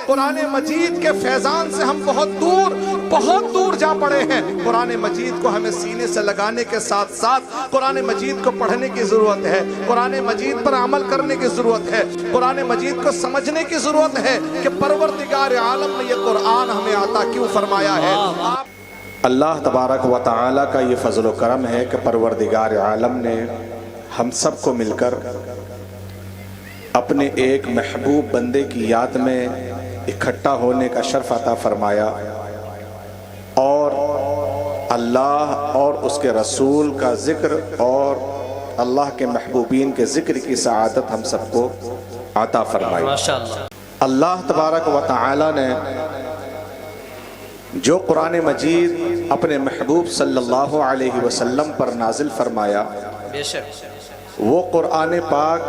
قرآن مجید کے فیضان سے ہم بہت دور جا پڑے ہیں۔ قرآن مجید کو ہمیں سینے سے لگانے کے ساتھ ساتھ قرآن مجید کو پڑھنے کی ضرورت ہے، قرآن مجید پر عمل کرنے کی ضرورت ہے، قرآن مجید کو سمجھنے کی ضرورت ہے کہ پروردگار عالم نے یہ قرآن ہمیں عطا کیوں فرمایا ہے۔ اللہ تبارک و تعالی کا یہ فضل و کرم ہے کہ پروردگار عالم نے ہم سب کو مل کر اپنے ایک محبوب بندے کی یاد میں اکٹھا ہونے کا شرف عطا فرمایا، اور اللہ اور اس کے رسول کا ذکر اور اللہ کے محبوبین کے ذکر کی سعادت ہم سب کو عطا فرمائی۔ اللہ تبارک و تعالی نے جو قرآن مجید اپنے محبوب صلی اللہ علیہ وسلم پر نازل فرمایا، وہ قرآن پاک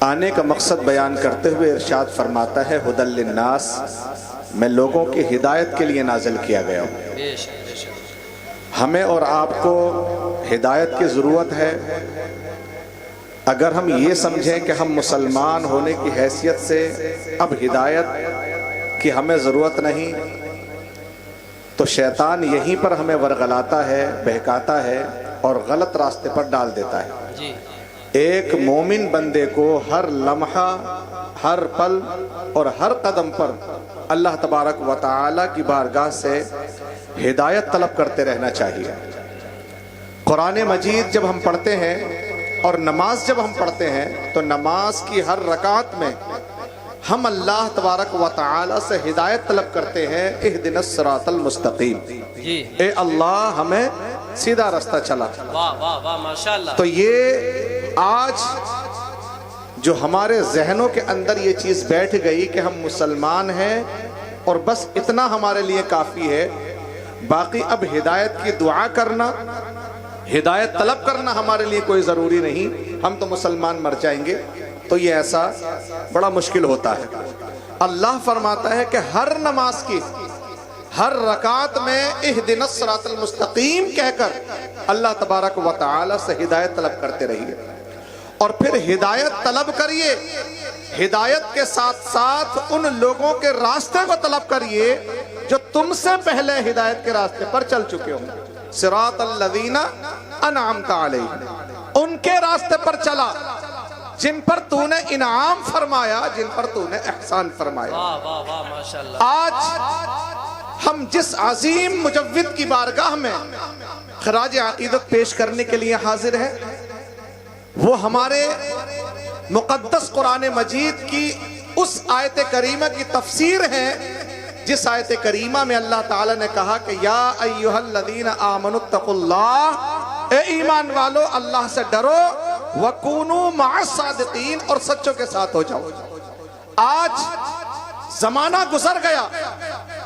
آنے کا مقصد بیان کرتے ہوئے ارشاد فرماتا ہے ھدی للناس، میں لوگوں کی ہدایت کے لیے نازل کیا گیا ہوں۔ ہمیں اور آپ کو ہدایت کی ضرورت ہے۔ اگر ہم یہ سمجھیں کہ ہم مسلمان ہونے کی حیثیت سے اب ہدایت کی ہمیں ضرورت نہیں، تو شیطان یہیں پر ہمیں ورغلاتا ہے، بہکاتا ہے اور غلط راستے پر ڈال دیتا ہے۔ ایک مومن بندے کو ہر لمحہ، ہر پل اور ہر قدم پر اللہ تبارک و تعالی کی بارگاہ سے ہدایت طلب کرتے رہنا چاہیے۔ قرآن مجید جب ہم پڑھتے ہیں اور نماز جب ہم پڑھتے ہیں تو نماز کی ہر رکعت میں ہم اللہ تبارک و تعالی سے ہدایت طلب کرتے ہیں، اہدنا الصراط المستقیم، اے اللہ ہمیں سیدھا راستہ چلا۔ تو یہ آج جو ہمارے ذہنوں کے اندر یہ چیز بیٹھ گئی کہ ہم مسلمان ہیں اور بس اتنا ہمارے لیے کافی ہے، باقی اب ہدایت کی دعا کرنا، ہدایت طلب کرنا ہمارے لیے کوئی ضروری نہیں، ہم تو مسلمان مر جائیں گے، تو یہ ایسا بڑا مشکل ہوتا ہے۔ اللہ فرماتا ہے کہ ہر نماز کی ہر رکعت میں اہدنا الصراط المستقیم کہہ کر اللہ تبارک و تعالی سے ہدایت طلب کرتے رہیے، اور پھر ہدایت طلب کریے، ہدایت کے ساتھ ساتھ ان لوگوں کے راستے کو طلب کریے جو تم سے پہلے ہدایت کے راستے پر چل چکے ہوں۔ صراط الذین انعمت علیہم، ان کے راستے پر چلا جن پر تو نے انعام فرمایا، جن پر تو نے احسان فرمایا۔ آج ہم جس عظیم مجود کی بارگاہ میں خراج عقیدت پیش کرنے کے لیے حاضر ہیں، وہ ہمارے مقدس قرآن مجید کی اس آیت کریمہ کی تفسیر ہے جس آیت کریمہ میں اللہ تعالیٰ نے کہا کہ یا ایہا الذین آمنوا اتقوا اللہ، اے ایمان والو اللہ سے ڈرو، وَكُونُوا مَعَ الصَّادِقِينَ، اور سچوں کے ساتھ ہو جاؤ۔ آج زمانہ گزر گیا،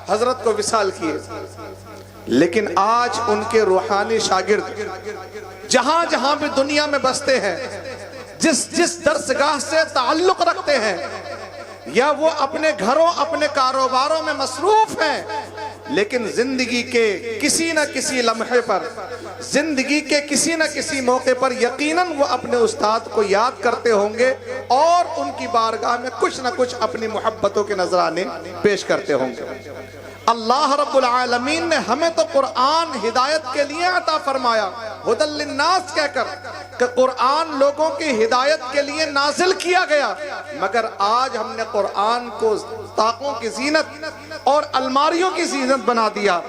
حضرت کو وصال کیے، لیکن آج ان کے روحانی شاگرد جہاں جہاں بھی دنیا میں بستے ہیں، جس درسگاہ سے تعلق رکھتے ہیں، یا وہ اپنے گھروں اپنے کاروباروں میں مصروف ہیں، لیکن زندگی کے کسی نہ کسی لمحے پر، زندگی کے کسی نہ کسی موقع پر یقیناً وہ اپنے استاد کو یاد کرتے ہوں گے اور ان کی بارگاہ میں کچھ نہ کچھ اپنی محبتوں کے نذرانے پیش کرتے ہوں گے۔ اللہ رب العالمین نے ہمیں تو قرآن ہدایت کے لیے عطا فرمایا، ھدی للناس کہہ کر، کہ قرآن لوگوں کی ہدایت کے لیے نازل کیا گیا، مگر آج ہم نے قرآن کو طاقوں کی زینت اور الماریوں کی زینت بنا دیا۔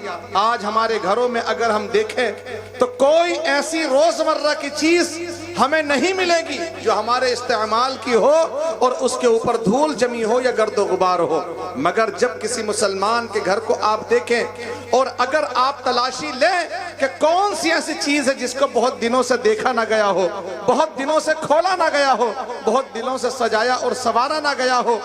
آج ہمارے گھروں میں اگر ہم دیکھیں تو کوئی ایسی روزمرہ کی چیز ہمیں نہیں ملے گی جو ہمارے استعمال کی ہو اور اس کے اوپر دھول جمی ہو یا گرد و غبار ہو، مگر جب کسی مسلمان کے گھر کو آپ دیکھیں اور اگر آپ تلاشی لیں کہ کون سی ایسی چیز ہے جس کو بہت دنوں سے دیکھا نہ گیا ہو، بہت دنوں سے کھولا نہ گیا ہو، بہت دنوں سے سجایا اور سنوارا نہ گیا ہو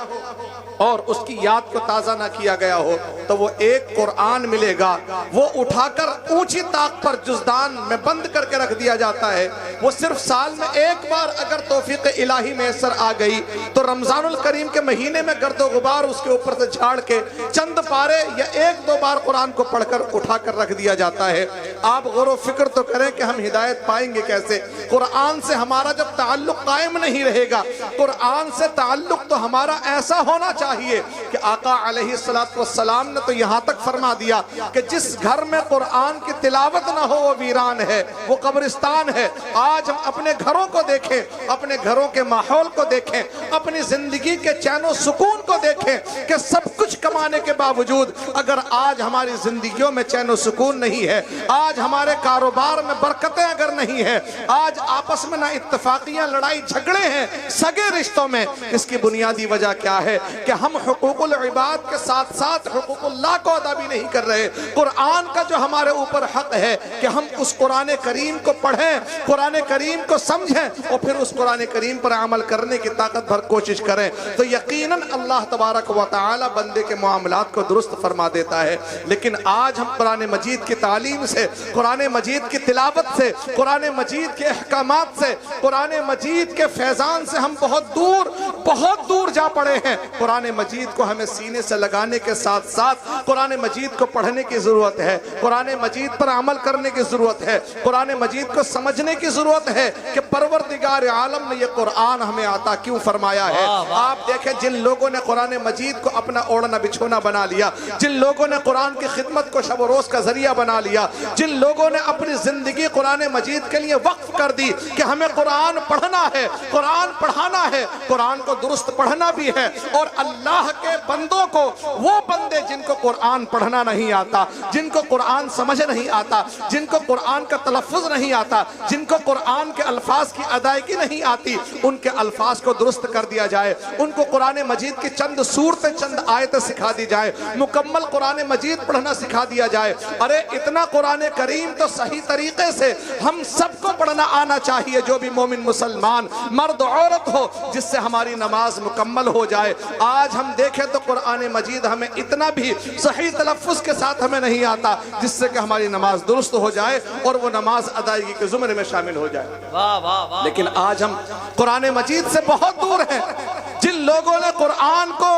اور اس کی یاد کو تازہ نہ کیا گیا ہو، تو وہ ایک قرآن ملے گا، وہ اٹھا کر اونچی طاق پر جزدان میں بند کر کے رکھ دیا جاتا ہے۔ وہ صرف سال میں ایک بار اگر توفیق الہی میسر آ گئی تو رمضان الکریم کے مہینے میں گرد و غبار اس کے اوپر سے جھاڑ کے چند پارے یا ایک دو بار قرآن کو پڑھ کر اٹھا کر رکھ دیا جاتا ہے۔ آپ غور و فکر تو کریں کہ ہم ہدایت پائیں گے کیسے؟ قرآن سے ہمارا جب تعلق قائم نہیں رہے گا، قرآن سے تعلق تو ہمارا ایسا ہونا چاہیے کہ آقا علیہ السلام نے تو یہاں تک فرما دیا کہ جس گھر میں قرآن کی تلاوت نہ ہو وہ ویران ہے، وہ قبرستان ہے۔ آج ہم اپنے گھروں کو دیکھیں، اپنے گھروں کے ماحول کو دیکھیں، اپنی زندگی کے چین و سکون کو دیکھیں کہ سب کچھ کمانے کے باوجود اگر آج ہماری زندگیوں میں چین و سکون نہیں ہے، آج ہمارے کاروبار میں برکتیں اگر نہیں ہیں، آج آپس میں نہ اتفاقیاں، لڑائی جھگڑے ہیں سگے رشتوں میں، اس کی بنیادی وجہ کیا ہے کہ ہم حقوق العباد کے ساتھ ساتھ حقوق اللہ کو ادا بھی نہیں کر رہے۔ قرآن کا جو ہمارے اوپر حق ہے کہ ہم اس قرآن کریم کو پڑھیں، قرآن کریم کو سمجھیں اور پھر اس قرآن کریم پر عمل کرنے کی طاقت بھر کوشش کریں، تو یقیناً اللہ تبارک و تعالی بندے کے معاملات کو درست فرما دیتا ہے۔ لیکن آج ہم قرآن مجید کی تعلیم سے، قرآن مجید کی تلاوت سے، قرآن مجید کے احکامات سے، قرآن مجید کے فیضان سے ہم بہت دور جا پڑے ہیں۔ قرآن مجید کو ہمیں سینے سے لگانے کے ساتھ ساتھ قرآن مجید کو پڑھنے کی ضرورت ہے، قرآن مجید پر عمل کرنے کی ضرورت ہے، قرآن مجید کو سمجھنے کی ضرورت ہے کہ پروردگار عالم نے یہ قرآن ہمیں عطا کیوں فرمایا ہے۔ آپ دیکھیں جن لوگوں نے قرآن مجید کو اپنا اوڑھنا بچھونا بنا لیا، جن لوگوں نے قرآن کی خدمت کو شب و روز کا ذریعہ بنا لیا، جن لوگوں نے اپنی زندگی قرآن مجید کے لیے وقف کر دی کہ ہمیں قرآن پڑھنا ہے، قرآن پڑھانا ہے، قرآن کو درست پڑھنا بھی ہے، اور اللہ کے بندوں کو، وہ بندے جن کو قرآن پڑھنا نہیں آتا، جن کو قرآن سمجھ نہیں آتا، جن کو قرآن کا تلفظ نہیں آتا، جن کو قرآن کے الفاظ کی ادائیگی نہیں آتی، ان کے الفاظ کو درست کر دیا جائے، ان کو قرآن مجید کی چند سورتیں، چند آیتیں سکھا دی جائے، مکمل قرآن مجید پڑھنا سکھا دیا جائے۔ ارے اتنا قرآن کریم تو صحیح طریقے سے ہم سب کو پڑھنا آنا چاہیے، جو بھی مومن مسلمان مرد عورت ہو، جس سے ہماری نماز مکمل ہو جائے۔ آج ہم دیکھیں تو قرآن مجید ہمیں اتنا بھی صحیح تلفظ کے ساتھ ہمیں نہیں آتا جس سے کہ ہماری نماز درست ہو جائے اور وہ نماز ادائیگی کے زمرے میں شامل ہو جائے۔ لیکن آج ہم قرآن مجید سے بہت دور ہیں۔ جن لوگوں نے قرآن کو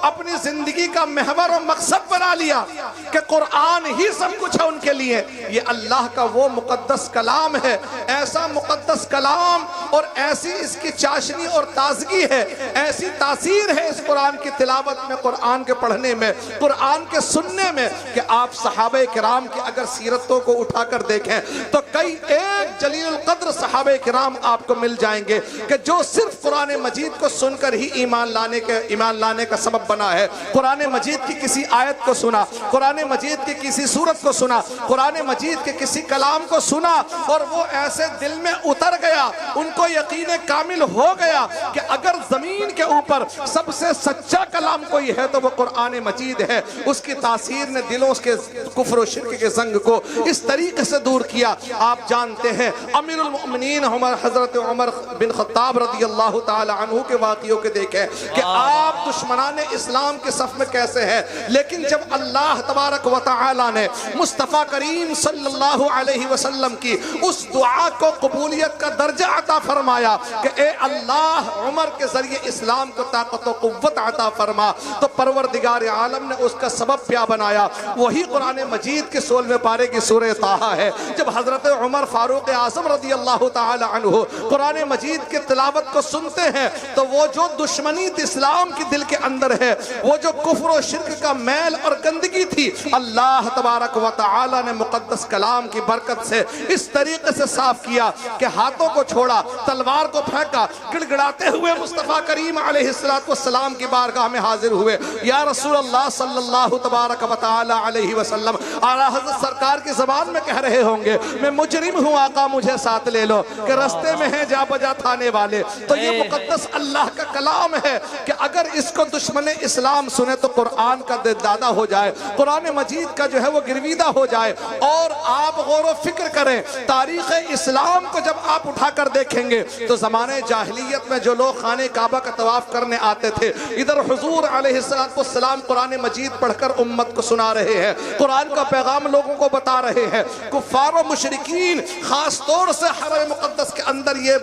اپنی زندگی کا محور و مقصد بنا لیا کہ قرآن ہی سب کچھ ہے ان کے لیے، یہ اللہ کا وہ مقدس کلام ہے، ایسا مقدس کلام اور ایسی اس کی چاشنی اور تازگی ہے، ایسی تاثیر ہے اس قرآن کی تلاوت میں، قرآن کے پڑھنے میں، قرآن کے سننے میں، کہ آپ صحابہ کرام کی اگر سیرتوں کو اٹھا کر دیکھیں تو کئی ایک جلیل القدر صحابہ کرام آپ کو مل جائیں گے کہ جو صرف قرآن مجید کو سن کر ہی ایمان لانے کا سبب بنا ہے۔ قرآن مجید کی کسی آیت کو سنا، قرآن مجید کی کسی سورت کو سنا، قرآن مجید کے کسی کلام کو سنا اور وہ ایسے دل میں اتر گیا، ان کو یقین کامل ہو گیا کہ اگر زمین کے اوپر سب سے سچا کلام کوئی ہے تو وہ قرآن مجید ہے۔ اس کی تاثیر نے دلوں کے کفر و شرک کے زنگ کو اس طریقے سے دور کیا۔ آپ جانتے ہیں امیر المؤمنین حضرت عمر بن خطاب رضی اللہ تعالی عنہ کے واقعوں کے دیکھیں کہ آپ دشمنان اسلام کے صف میں کیسے ہیں، لیکن جب اللہ تبارک و تعالی نے مصطفیٰ کریم صلی اللہ علیہ وسلم کی اس دعا کو قبولیت کا درجہ عطا فرمایا کہ اے اللہ عمر کے ذریعے اسلام کو طاقت و قوت عطا فرما، تو پروردگار عالم نے اس کا سبب کیا بنایا؟ وہی قرآن مجید کے 16ویں پارے کی سورہ طٰہٰ ہے۔ جب حضرت عمر فاروق اعظم رضی اللہ تعالی عنہ قرآن مجید کی تلاوت کو سنتے ہیں تو وہ جو دشمنی اسلام کی دل کے اندر ہے، وہ جو کفر و شرک کا میل اور گندگی تھی، اللہ تبارک و تعالی نے مقدس کلام کی برکت سے اس طریقے سے صاف کیا کہ ہاتھوں کو چھوڑا، تلوار کو پھینکا، گڑ گڑاتے ہوئے مصطفیٰ کریم علیہ السلام کی بارگاہ میں حاضر ہوئے۔ یا رسول اللہ صلی اللہ تبارک و تعالی علیہ وسلم، اعلیٰ حضرت سرکار کی زبان میں کہہ رہے ہوں گے میں مجرم ہوں آقا مجھے ساتھ لے لو، کہ رستے میں ہیں جا بجا تھانے والے۔ تو یہ مقدس اللہ کا کلام ہے کہ اگر اس کو دشمن اسلام سنے تو قرآن کا دادا ہو جائے، قرآن مجید کا جو ہے وہ گرویدہ ہو جائے۔ اور آپ غور و فکر کریں، تاریخ اسلام کو جب آپ اٹھا کر دیکھیں گے تو زمانے جاہلیت میں جو لوگ خانہ کعبہ کا طواف کرنے آتے تھے، ادھر حضور علیہ السلام قرآن مجید پڑھ کر امت کو سنا رہے ہیں، قرآن کا پیغام لوگوں کو بتا رہے ہیں۔ کفار و مشرکین خاص طور سے حرم مقدس کے اندر یہ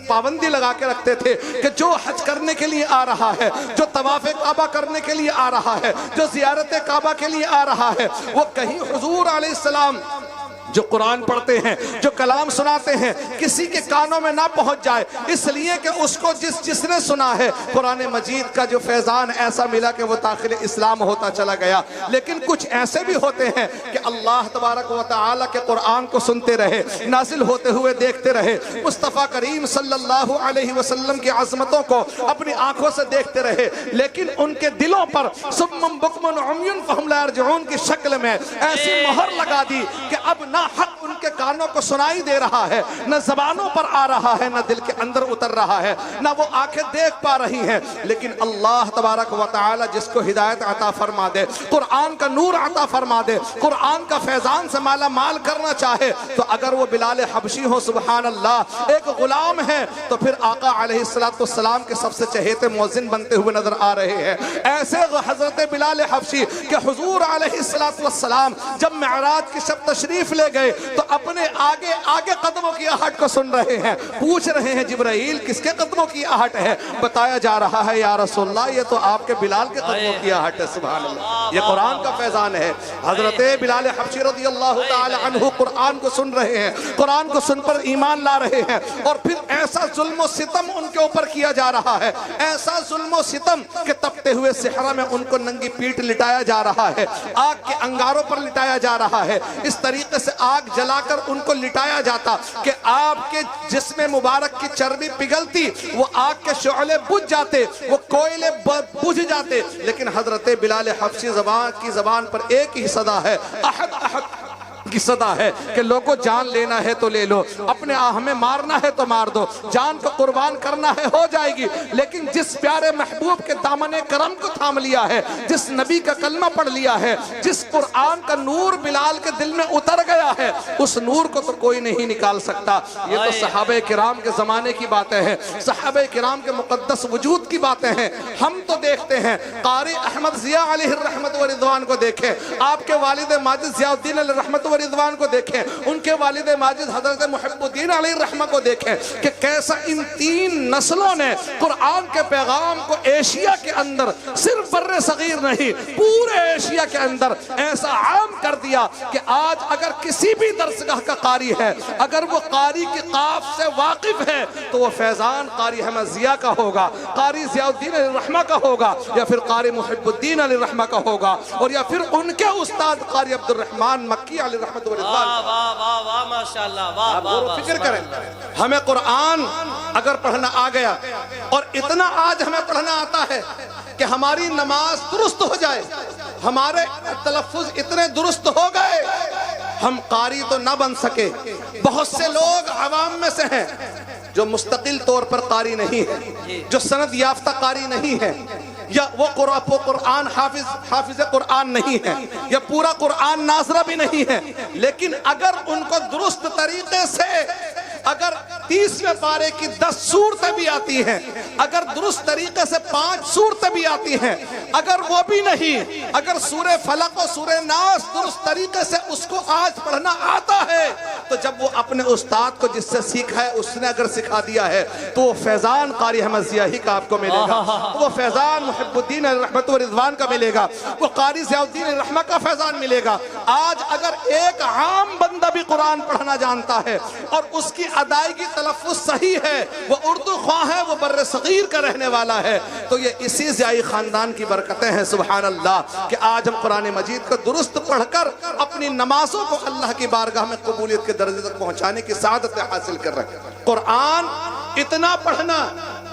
پابندی لگا کے رکھتے تھے کہ جو حج کرنے کے لیے آ رہا ہے، جو طواف کعبہ کرنے کے لیے آ رہا ہے، جو زیارت کعبہ کے لیے آ رہا ہے، وہ کہیں حضور علیہ السلام جو قرآن پڑھتے ہیں، جو کلام سناتے ہیں، کسی کے کانوں میں نہ پہنچ جائے، اس لیے کہ اس کو جس نے سنا ہے قرآن مجید کا جو فیضان ایسا ملا کہ وہ داخل اسلام ہوتا چلا گیا۔ لیکن کچھ ایسے بھی ہوتے ہیں کہ اللہ تبارک و تعالی کے قرآن کو سنتے رہے، نازل ہوتے ہوئے دیکھتے رہے، مصطفیٰ کریم صلی اللہ علیہ وسلم کی عظمتوں کو اپنی آنکھوں سے دیکھتے رہے، لیکن ان کے دلوں پر صم بکم عمی فہم لا یرجعون کی شکل میں ایسی مہر لگا دی کہ اب نہ حق ان کے کانوں کو سنائی دے رہا ہے، نہ زبانوں پر آ رہا ہے، نہ دل کے اندر اتر رہا ہے، نہ وہ آنکھیں دیکھ پا رہی ہیں۔ لیکن اللہ تبارک و تعالی جس کو ہدایت عطا فرما دے، قرآن کا نور عطا فرما دے، قرآن کا فیضان سے مالا مال کرنا چاہے، تو اگر وہ بلال حبشی ہو سبحان اللہ، ایک غلام ہے، تو پھر آقا علیہ السلام کے سب سے چہیتے مؤذن بنتے ہوئے نظر آ رہے ہیں۔ ایسے حضرت بلال حبشی کہ حضور علیہ السلام جب معراج کی شب تشریف لے گئے تو اپنے آگے قدموں کی آہٹ کو سن رہے ہیں، پوچھ رہے ہیں جبرائیل کس کے قدموں کی آہٹ ہے؟ بتایا جا رہا ہے یا رسول اللہ یہ تو آپ کے بلال کے قدموں کی آہٹ ہے۔ سبحان اللہ، یہ قرآن کا فیضان ہے۔ حضرت بلال حبشی رضی اللہ تعالی عنہ قرآن کو سن رہے ہیں، قرآن کو سن پر ایمان لا رہے ہیں، اور پھر ایسا ظلم و ستم ان کے اوپر کیا جا رہا ہے، ایسا ظلم و ستم کہ تپتے ہوئے صحرا میں ان کو ننگی پیٹ لٹایا جا رہا ہے، آگ کے انگاروں پر لٹایا جا رہا ہے۔ اس طریقے سے آگ جلا کر ان کو لٹایا جاتا کہ آپ کے جسم مبارک کی چربی پگھلتی، وہ آگ کے شعلے بجھ جاتے، وہ کوئلے بجھ جاتے، لیکن حضرت بلال حبشی کی زبان پر ایک ہی صدا ہے، احد احد کی صدا ہے کہ لوگوں جان لینا ہے تو لے لو، اپنے ہمیں مارنا ہے تو مار دو، جان کو قربان کرنا ہے ہو جائے گی، لیکن جس پیارے محبوب کے دامن کرم کو تھام لیا ہے، جس نبی کا کلمہ پڑھ لیا ہے، جس قرآن کا نور بلال کے دل میں اتر گیا ہے، اس نور کو تو کوئی نہیں نکال سکتا۔ یہ تو صحابہ کرام کے زمانے کی باتیں ہیں، صحابہ کرام کے مقدس وجود کی باتیں ہیں۔ ہم تو دیکھتے ہیں قاری احمد ضیاء علیہ الرحمت و رضوان کو دیکھیں، آپ کے والد ماجد ضیاء الدین علیہ الرحمت و رضوان کو دیکھیں، ان کے والد ماجد حضرت محب الدین علیہ الرحمہ کو دیکھیں کہ کیسا ان تین نسلوں نے قرآن کے پیغام کو ایشیا کے اندر، صرف بر صغیر نہیں پورے ایشیا کے اندر ایسا عام کر دیا کہ آج اگر کسی بھی درسگاہ کا قاری ہے، اگر وہ قاری کی قاف سے واقف ہے تو وہ فیضان قاری احمد ضیاء کا ہوگا، قاری ضیاء الدین علیہ الرحمہ کا ہوگا، یا پھر قاری محب الدین علیہ الرحمہ کا ہوگا، اور یا پھر ان کے استاد قاری عبد الرحمن مکی علیہ الرحمہ۔ آپ غور و فکر کریں، ہمیں قرآن اگر پڑھنا آ گیا اور اتنا آج ہمیں پڑھنا آتا ہے کہ ہماری نماز درست ہو جائے، ہمارے تلفظ اتنے درست ہو گئے، ہم قاری تو نہ بن سکے۔ بہت سے لوگ عوام میں سے ہیں جو مستقل طور پر قاری نہیں ہے، جو سند یافتہ قاری نہیں ہے، یا وہ قرآن حافظ قرآن نہیں ہے، یا پورا قرآن ناظرہ بھی نہیں ہے، لیکن اگر ان کو درست طریقے سے اگر 30ویں پارے کی 10 سورتیں بھی آتی ہیں، اگر درست طریقے سے 5 سورتیں بھی آتی ہیں، اگر وہ بھی نہیں، اگر سورہ فلق و سورہ ناس درست طریقے سے اس کو آج پڑھنا آتا ہے، تو جب وہ اپنے استاد کو جس سے سیکھا ہے اس نے اگر سکھا دیا ہے تو وہ فیضان قاری احمد ضیاء ہی کا آپ کو ملے گا، وہ فیضان محب الدین علیہ رحمت و رضوان کا ملے گا، وہ قاری ضیاء الدین علیہ رحمہ کا فیضان ملے گا۔ آج اگر ایک عام بندہ بھی قرآن پڑھنا جانتا ہے اور اس کی ادائیگی تلفظ صحیح ہے، وہ اردو خواہ ہے، وہ بر صغیر کا رہنے والا ہے، تو یہ اسی ضیائی خاندان کی برکتیں ہیں سبحان اللہ کہ آج ہم قرآن مجید کو درست پڑھ کر اپنی نمازوں کو اللہ کی بارگاہ میں قبولیت کے درجے تک پہنچانے کی سعادت حاصل کر رہے ہیں۔ قرآن اتنا پڑھنا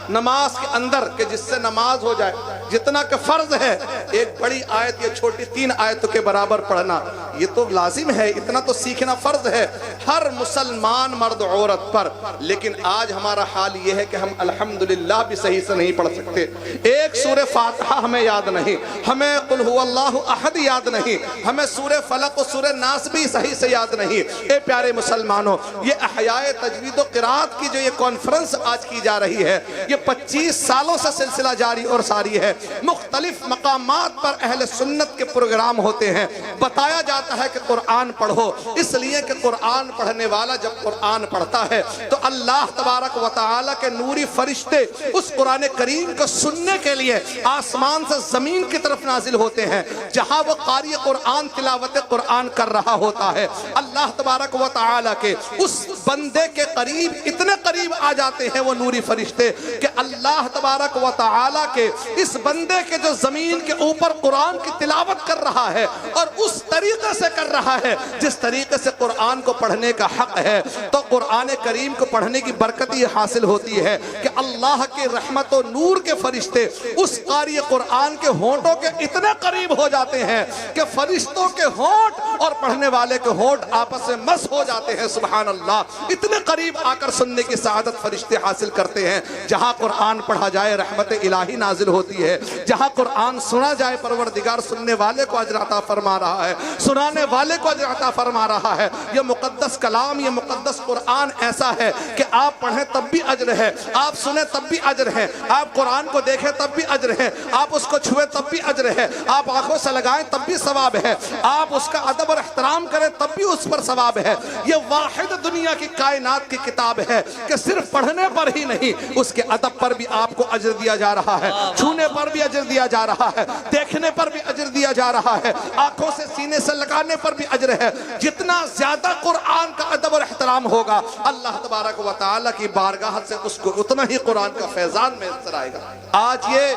نماز کے اندر کہ جس سے نماز ہو جائے، جتنا کہ فرض ہے ایک بڑی آیت یا چھوٹی 3 آیتوں کے برابر پڑھنا، یہ تو لازم ہے، اتنا تو سیکھنا فرض ہے ہر مسلمان مرد عورت پر۔ لیکن آج ہمارا حال یہ ہے کہ ہم الحمدللہ بھی صحیح سے نہیں پڑھ سکتے، ایک سورہ فاتحہ ہمیں یاد نہیں، ہمیں قل هو اللہ احد یاد نہیں، ہمیں سورہ فلق و سورہ ناس بھی صحیح سے یاد نہیں۔ اے پیارے مسلمانوں، یہ احیاء تجوید و قرات کی جو یہ کانفرنس آج کی جا رہی ہے، یہ 25 سالوں سے سلسلہ جاری اور ساری ہے، مختلف مقامات پر اہل سنت کے پروگرام ہوتے ہیں، بتایا جاتا ہے کہ قرآن پڑھو، اس لیے کہ قرآن پڑھنے والا جب قرآن پڑھتا ہے تو اللہ تبارک و تعالی کے نوری فرشتے اس قرآن کریم کو سننے کے لیے آسمان سے زمین کی طرف نازل ہوتے ہیں، جہاں وہ قاری قرآن تلاوت قرآن کر رہا ہوتا ہے۔ اللہ تبارک و تعالی کے اس بندے کے قریب اتنے قریب آ جاتے ہیں وہ نوری فرشتے کہ اللہ تبارک و تعالی کے اس بندے کے جو زمین کے اوپر قرآن کی تلاوت کر رہا ہے اور اس طریقے سے کر رہا ہے جس طریقے سے قرآن کو پڑھنے کا حق ہے، تو قرآن کریم کو پڑھنے کی برکت یہ حاصل ہوتی ہے کہ اللہ کی رحمت و نور کے فرشتے اس قاری قرآن کے ہونٹوں کے اتنے قریب ہو جاتے ہیں کہ فرشتوں کے ہونٹ اور پڑھنے والے کے ہونٹ آپس میں مس ہو جاتے ہیں۔ سبحان اللہ، اتنے قریب آ کر سننے کی سعادت فرشتے حاصل کرتے ہیں۔ جہاں قرآن پڑھا جائے رحمت الہی نازل ہوتی ہے، جہاں قرآن سنا جائے پروردگار سننے والے کو اجر عطا فرما رہا ہے، سنانے والے کو اجر عطا فرما رہا ہے۔ یہ مقدس کلام، یہ مقدس قرآن ایسا ہے کہ آپ پڑھیں تب بھی اجر ہے، آپ سنیں تب بھی اجر ہے، آپ قرآن کو دیکھیں تب بھی اجر ہے، آپ اس کو چھوئے تب بھی اجر ہے، آپ آنکھوں سے لگائیں تب بھی ثواب ہے، آپ اس کا ادب اور احترام کریں تب بھی اس پر ثواب ہے۔ یہ واحد دنیا کی کائنات کی کتاب ہے کہ صرف پڑھنے پر ہی نہیں، اس کے ادب پر بھی آپ کو اجر دیا جا رہا ہے، چھونے پر بھی اجر دیا جا رہا ہے، دیکھنے پر بھی اجر دیا جا رہا ہے، آنکھوں سے سینے سے لگانے پر بھی اجر ہے۔ جتنا زیادہ قرآن کا ادب اور احترام ہوگا اللہ تبارک و تعالی کی بارگاہ سے اس کو اتنا ہی قرآن کا فیضان میسر آئے گا۔ آج یہ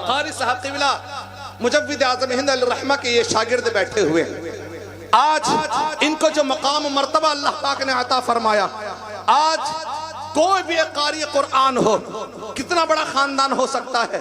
قاری صاحب قبلہ مجود اعظم ہند علیہ الرحمہ کے یہ شاگرد بیٹھے ہوئے ہیں، آج ان کو جو مقام و مرتبہ اللہ پاک نے عطا فرمایا، آج کوئی بھی ایک قاری قرآن ہو، کتنا بڑا خاندان ہو سکتا ہے،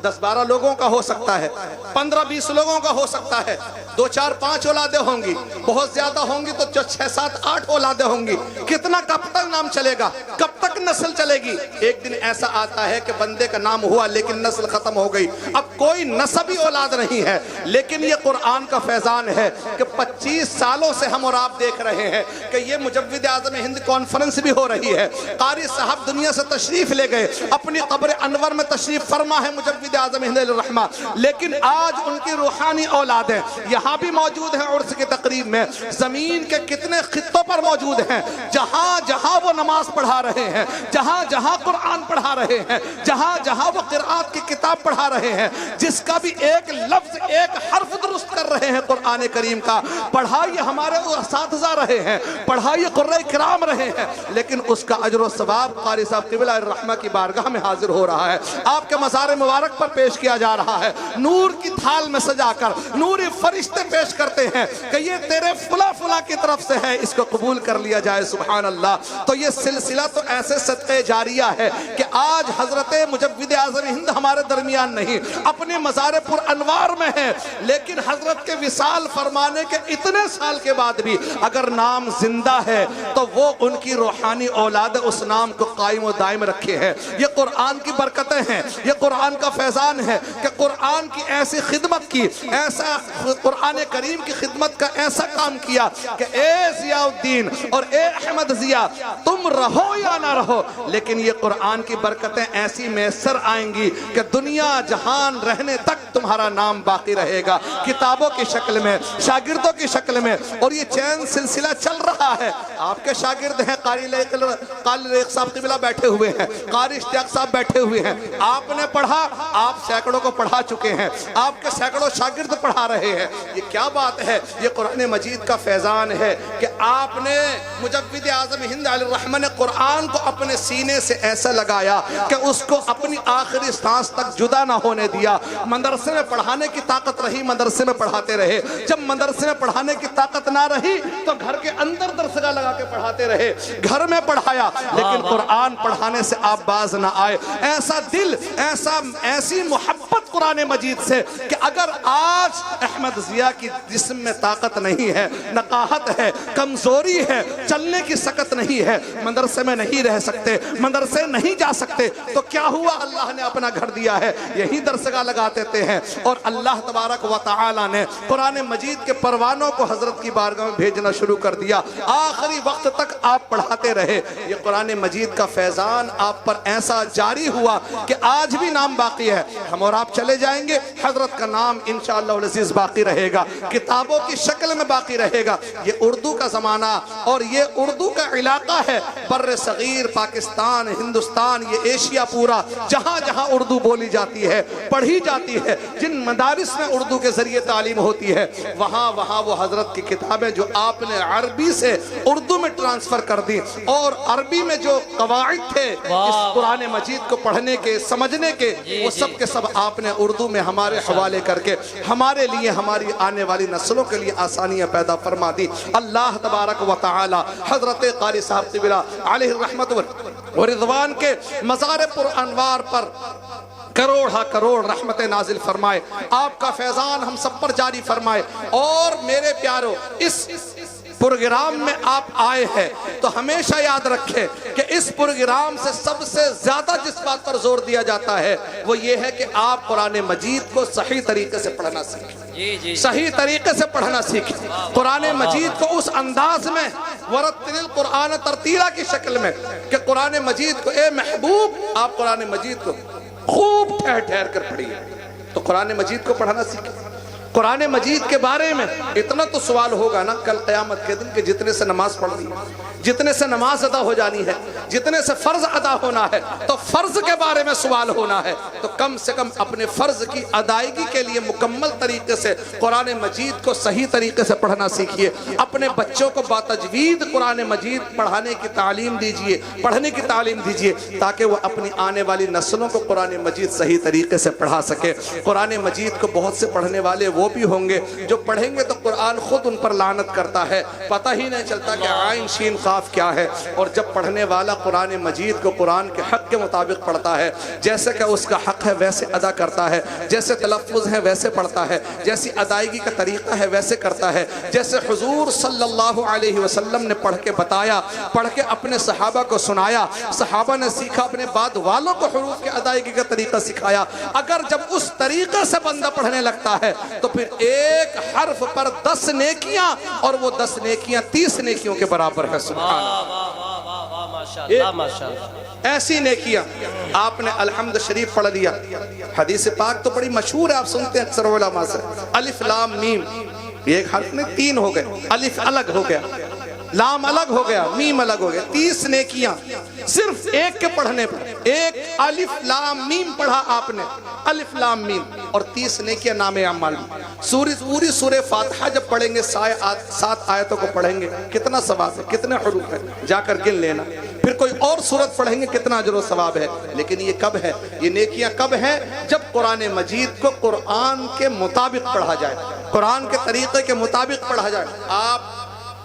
10-12 لوگوں کا ہو سکتا ہے، 15-20 لوگوں کا ہو سکتا ہے، 2-4-5 اولادیں ہوں گی، بہت زیادہ ہوں گی تو 6-7-8 اولادیں ہوں گی، کتنا کب تک نام چلے گا، کب تک نسل چلے گی؟ ایک دن ایسا آتا ہے کہ بندے کا نام ہوا لیکن نسل ختم ہو گئی، اب کوئی نسبی اولاد نہیں ہے۔ لیکن یہ قرآن کا فیضان ہے کہ 25 سالوں سے ہم اور آپ دیکھ رہے ہیں کہ یہ مجود اعظم ہند کانفرنس بھی ہو رہی ہے، قاری صاحب دنیا سے تشریف لے گئے، اپنی قبر انور میں تشریف فرما ہے مجود اعظم ہند علیہ الرحمہ، لیکن آج ان کی روحانی اولادیں یہاں بھی موجود ہیں عرس کی تقریب میں، زمین کے کتنے خطوں پر موجود ہیں، جہاں جہاں وہ نماز پڑھا رہے ہیں، جہاں جہاں قرآن پڑھا رہے ہیں، جہاں جہاں وہ قرآت کی کتاب پڑھا رہے ہیں، جس کا بھی ایک لفظ ایک حرف درست کر رہے ہیں قرآن کریم کا، پڑھائی ہمارے اساتذہ رہے ہیں، پڑھائی قرآن کرام رہے ہیں، لیکن اس کا اجر و ثواب قاری صاحب قبلہ الرحمہ کی بارگاہ میں حاضر ہو رہا ہے، آپ کے مزار مبارک پر پیش کیا جا رہا ہے، نور کی تھال میں سجا کر نوری فرشتے پیش کرتے ہیں کہ یہ تیرے فلاں فلاں کی طرف سے ہے، اس کو قبول کر لیا جائے۔ سبحان اللہ۔ تو یہ سلسلہ تو ایسے صدقے جاریہ ہے کہ آج حضرت مجود اعظم ہند ہمارے درمیان نہیں، اپنے مزار پر انوار میں ہے، لیکن حضرت کے وصال فرمانے کے اتنے سال کے بعد بھی اگر نام زندہ ہے تو وہ ان کی روحانی اولاد اس نام کو قائم و دائم رکھے ہیں۔ یہ قرآن کی برکتیں ہیں، یہ قرآن کا فیضان ہے کہ قرآن کی ایسی خدمت کی، ایسا قرآن کریم کی خدمت کا ایسا کام کیا کہ اے ضیاء الدین اور اے احمد ضیاء، تم رہو یا نہ رہو لیکن یہ قرآن کی برکتیں ایسی میسر آئیں گی کہ دنیا جہان رہنے تک تمہارا نام باقی رہے گا، کتابوں کی شکل میں، شاگردوں کی شکل میں، اور یہ چین سلسلہ چل رہا ہے۔ آپ کے شاگرد ہیں قاری لیق صاحب قبلہ بیٹھے ہوئے ہیں، قاری اشتیاق صاحب بیٹھے ہوئے ہیں، آپ نے پڑھا، آپ سینکڑوں کو پڑھا چکے ہیں، آپ کے سینکڑوں شاگرد پڑھا رہے ہیں۔ یہ کیا بات ہے؟ یہ قرآن مجید کا فیضان ہے کہ آپ نے مجود اعظم ہند علیہ الرحمہ نے قرآن کو اپنے سینے سے ایسا لگایا کہ اس کو اپنی آخری سانس تک جدا نہ ہونے دیا۔ مدرسے میں پڑھانے کی طاقت رہی، مدرسے میں پڑھاتے رہے، جب مدرسے میں پڑھانے کی طاقت نہ رہی تو گھر کے اندر درسگاہ لگا کے پڑھاتے رہے، گھر میں پڑھایا، لیکن قرآن پڑھانے سے آپ باز نہ آئے۔ ایسا دل، ایسی محبت ثابت قرآن مجید سے کہ اگر آج احمد ضیاء کی جسم میں طاقت نہیں ہے، نقاہت ہے، کمزوری ہے، چلنے کی سکت نہیں ہے، مدرسے میں نہیں رہ سکتے، مدرسے نہیں جا سکتے، تو کیا ہوا؟ اللہ نے اپنا گھر دیا ہے، یہی درسگاہ لگا دیتے ہیں، اور اللہ تبارک و تعالی نے قرآن مجید کے پروانوں کو حضرت کی بارگاہ میں بھیجنا شروع کر دیا، آخری وقت تک آپ پڑھاتے رہے۔ یہ قرآن مجید کا فیضان آپ پر ایسا جاری ہوا کہ آج بھی نام باقی ہے، ہم اور آپ چلے جائیں گے، حضرت کا نام انشاءاللہ العزیز باقی رہے گا، کتابوں کی شکل میں باقی رہے گا۔ یہ اردو کا زمانہ اور یہ اردو کا علاقہ ہے، بر صغیر، پاکستان، ہندوستان، یہ ایشیا پورا، جہاں جہاں اردو بولی جاتی ہے، پڑھی جاتی ہے، جن مدارس میں اردو کے ذریعے تعلیم ہوتی ہے، وہاں وہ حضرت کی کتابیں جو آپ نے عربی سے اردو میں ٹرانسفر کر دی، اور عربی میں جو قواعد تھے اس قرآن مجید کو پڑھنے کے، سمجھنے کے، وہ سب کے سب آپ نے اردو میں ہمارے حوالے کر کے ہمارے لیے، ہماری آنے والی نسلوں کے لیے آسانیاں پیدا فرما دی۔ اللہ تبارک و تعالی حضرت قاری صاحب قبلہ علیہ الرحمت و رضوان کے مزار پر انوار پر کروڑ ہا کروڑ رحمت نازل فرمائے، آپ کا فیضان ہم سب پر جاری فرمائے۔ اور میرے پیارو، اس پروگرام میں آپ آئے ہیں تو ہمیشہ یاد رکھیں کہ اس پروگرام سے سب سے زیادہ جس بات پر زور دیا جاتا ہے وہ یہ ہے کہ آپ قرآن مجید کو صحیح طریقے سے پڑھنا سیکھیں، صحیح طریقے سے پڑھنا سیکھیں، قرآن مجید کو اس انداز میں ورتل القرآن ترتیلا کی شکل میں کہ قرآن مجید کو، اے محبوب آپ قرآن مجید کو خوب ٹھہر ٹھہر کر پڑھیے، تو قرآن مجید کو پڑھنا سیکھیں۔ قرآن مجید کے بارے میں اتنا تو سوال ہوگا نا کل قیامت کے دن کہ جتنے سے نماز پڑھنی ہے، جتنے سے نماز ادا ہو جانی ہے، جتنے سے فرض ادا ہونا ہے، تو فرض کے بارے میں سوال ہونا ہے، تو کم سے کم اپنے فرض کی ادائیگی کے لیے مکمل طریقے سے قرآن مجید کو صحیح طریقے سے پڑھنا سیکھیے، اپنے بچوں کو باتجوید قرآن مجید پڑھانے کی تعلیم دیجیے، پڑھنے کی تعلیم دیجیے، تاکہ وہ اپنی آنے والی نسلوں کو قرآن مجید صحیح طریقے سے پڑھا سکے۔ قرآن مجید کو بہت سے پڑھنے والے وہ بھی ہوں گے جو پڑھیں گے تو قرآن خود ان پر لعنت کرتا ہے، پتہ ہی نہیں چلتا کہ عین شین قاف کیا ہے، اور جب پڑھنے والا قرآن مجید کو قرآن کے حق کے مطابق پڑھتا ہے، جیسے کہ اس کا حق ہے ویسے ادا کرتا ہے، جیسے تلفظ ہے ویسے پڑھتا ہے، جیسی ادائیگی کا طریقہ ہے ویسے کرتا ہے، جیسے حضور صلی اللہ علیہ وسلم نے پڑھ کے بتایا، پڑھ کے اپنے صحابہ کو سنایا، صحابہ نے سیکھا، اپنے بعد والوں کو حروف کی ادائیگی کا طریقہ سکھایا۔ اگر جب اس طریقے سے بندہ پڑھنے لگتا ہے تو پھر ایک حرف پر 10 نیکیاں، اور وہ 10 نیکیاں 30 نیکیوں کے برابر ہے۔ سبحان اللہ، ایسی نیکیاں۔ آپ نے الحمد شریف پڑھ لیا، حدیث پاک تو بڑی مشہور ہے، آپ سنتے ہیں اکثر علماء سے، الف لام میم، یہ ایک حرف میں 3 ہو گئے، الف الگ ہو گیا، لام الگ ہو گیا، میم الگ ہو گیا، 30 نیکیاں صرف ایک کے پڑھنے پر۔ ایک الف لام میم پڑھا آپ نے، الف لام میم، اور 30 نیکیاں نام اعمال میں۔ پوری سورہ فاتحہ جب پڑھیں گے، 7 آیتوں کو پڑھیں گے، کتنا ثواب ہے، کتنے حروف ہے، جا کر گن لینا۔ پھر کوئی اور سورت پڑھیں گے، کتنا اجر و ثواب ہے۔ لیکن یہ کب ہے، یہ نیکیاں کب ہیں؟ جب قرآن مجید کو قرآن کے مطابق پڑھا جائے، قرآن کے طریقے کے مطابق پڑھا جائے۔ آپ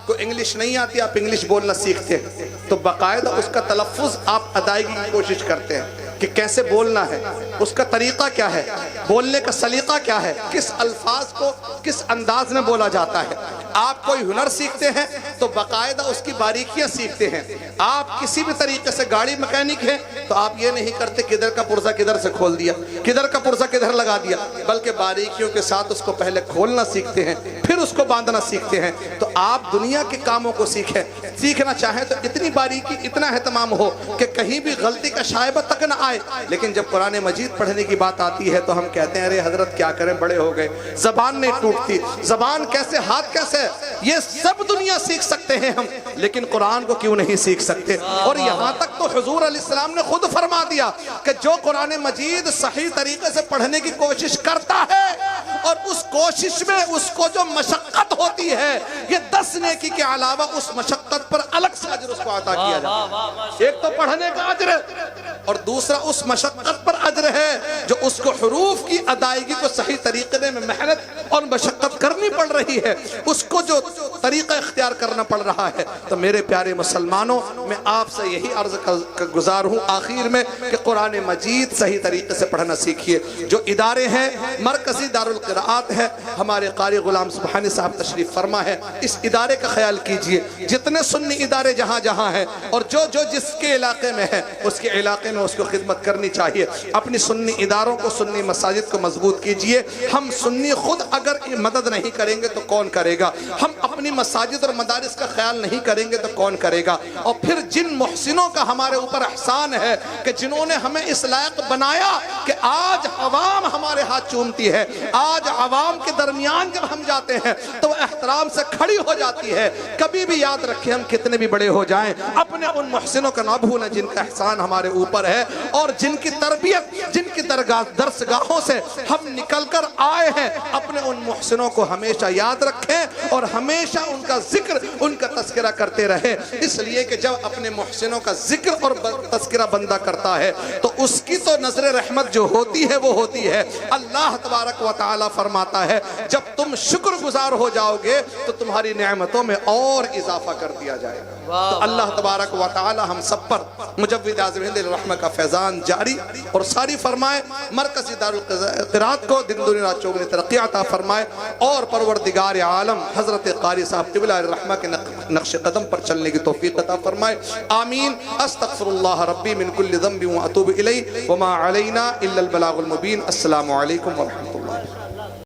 کو انگلش نہیں آتی، آپ انگلش بولنا سیکھتے ہیں تو باقاعدہ اس کا تلفظ آپ ادائیگی کی کوشش کرتے ہیں کہ کیسے بولنا ہے، اس کا طریقہ کیا ہے، بولنے کا سلیقہ کیا ہے، کس الفاظ کو کس انداز میں بولا جاتا ہے۔ آپ کوئی ہنر سیکھتے ہیں تو باقاعدہ اس کی باریکیاں سیکھتے ہیں۔ آپ کسی بھی طریقے سے گاڑی مکینک ہیں تو آپ یہ نہیں کرتے کدھر کا پرزہ کدھر سے کھول دیا، کدھر کا پرزہ کدھر لگا دیا، بلکہ باریکیوں کے ساتھ اس کو پہلے کھولنا سیکھتے ہیں، پھر اس کو باندھنا سیکھتے ہیں۔ تو آپ دنیا کے کاموں کو سیکھیں، سیکھنا چاہیں تو اتنی باریکی، اتنا اہتمام ہو کہ کہیں بھی غلطی کا شائبہ تک نہ آئے۔ لیکن جب قرآن مجید پڑھنے کی بات آتی ہے تو ہم کہتے ہیں ارے حضرت کیا کریں، بڑے ہو گئے، زبان نہیں ٹوٹتی، زبان کیسے، ہاتھ کیسے، یہ سب دنیا سیکھ سکتے ہیں ہم، لیکن قرآن کو کیوں نہیں سیکھ سکتے؟ اور یہاں تک تو حضور علیہ السلام نے خود فرما دیا کہ جو قرآن مجید صحیح طریقے سے پڑھنے کی کوشش کرتا ہے اور اس کوشش میں اس کو جو مشقت ہوتی ہے، یہ 10 نیکی کے علاوہ اس مشقت پر الگ سے اجر اس کو عطا کیا جاتا ہے۔ ایک تو پڑھنے کا اجر ہے، اور دوسرا اس مشقت پر اجر ہے جو اس کو حروف کی ادائیگی کو صحیح طریقے میں محنت اور مشقت کرنی پڑ رہی ہے، اس کو جو طریقہ اختیار کرنا پڑ رہا ہے۔ تو میرے پیارے مسلمانوں، میں آپ سے یہی عرض گزار ہوں آخر میں کہ قرآن مجید صحیح طریقے سے پڑھنا سیکھیے۔ جو ادارے ہیں، مرکزی دارالقراءات ہے، ہمارے قاری غلام سبحانی صاحب تشریف فرما ہے، اس ادارے کا خیال کیجئے۔ جتنے سنی ادارے جہاں جہاں ہیں اور جو جس کے علاقے میں ہے، اس کے علاقے میں اس کو خدمت کرنی چاہیے۔ اپنی سنی اداروں کو، سنی مساجد کو مضبوط کیجئے۔ ہم سنی خود اگر مدد نہیں کریں گے تو کون کرے گا؟ ہم اپنی مساجد اور مدارس کا خیال نہیں کریں گے تو کون کرے گا؟ اور پھر جن محسنوں کا ہمارے اوپر احسان ہے کہ جنہوں نے ہمیں اس لائق بنایا کہ آج عوام ہمارے ہاتھ چومتی ہے، آج عوام کے درمیان جب ہم جاتے ہیں تو وہ احترام سے کھڑی ہو جاتی ہے۔ کبھی بھی یاد رکھیں، ہم کتنے بھی بڑے ہو جائیں، اپنے ان محسنوں کا نہ بھولیں جن کا احسان ہمارے اوپر ہے اور جن کی تربیت، جن کی درسگاہوں سے ہم نکل کر آئے ہیں۔ اپنے ان محسنوں کو ہمیشہ یاد رکھیں اور ہمیشہ ان کا ذکر، ان کا تذکرہ کرتے رہیں، اس لیے کہ جب اپنے محسنوں کا ذکر اور تذکرہ بندہ کرتا ہے تو اس کی تو نظر رحمت جو ہوتی ہے وہ ہوتی ہے۔ اللہ تبارک و تعالی فرماتا ہے جب تم شکر گزار ہو جاؤ گے تو تمہاری نعمتوں میں اور اضافہ کر دیا جائے گا۔ تو اللہ تبارک و تعالی ہم سب پر مجوید اعظم ہند الرحمہ کا فیضان جاری اور ساری فرمائے، مرکزی دارالقراءات کو دن دنیا رات چوگنی ترقی عطا فرمائے، اور پروردگار عالم حضرت قاری صاحب قبلہ الرحمہ کے نقش قدم پر چلنے کی توفیق عطا فرمائے، آمین۔ استغفر اللہ ربی من کل ذنب واتوب الیہ وما علینا الا البلاغ المبین۔ السلام علیکم ورحمۃ اللہ۔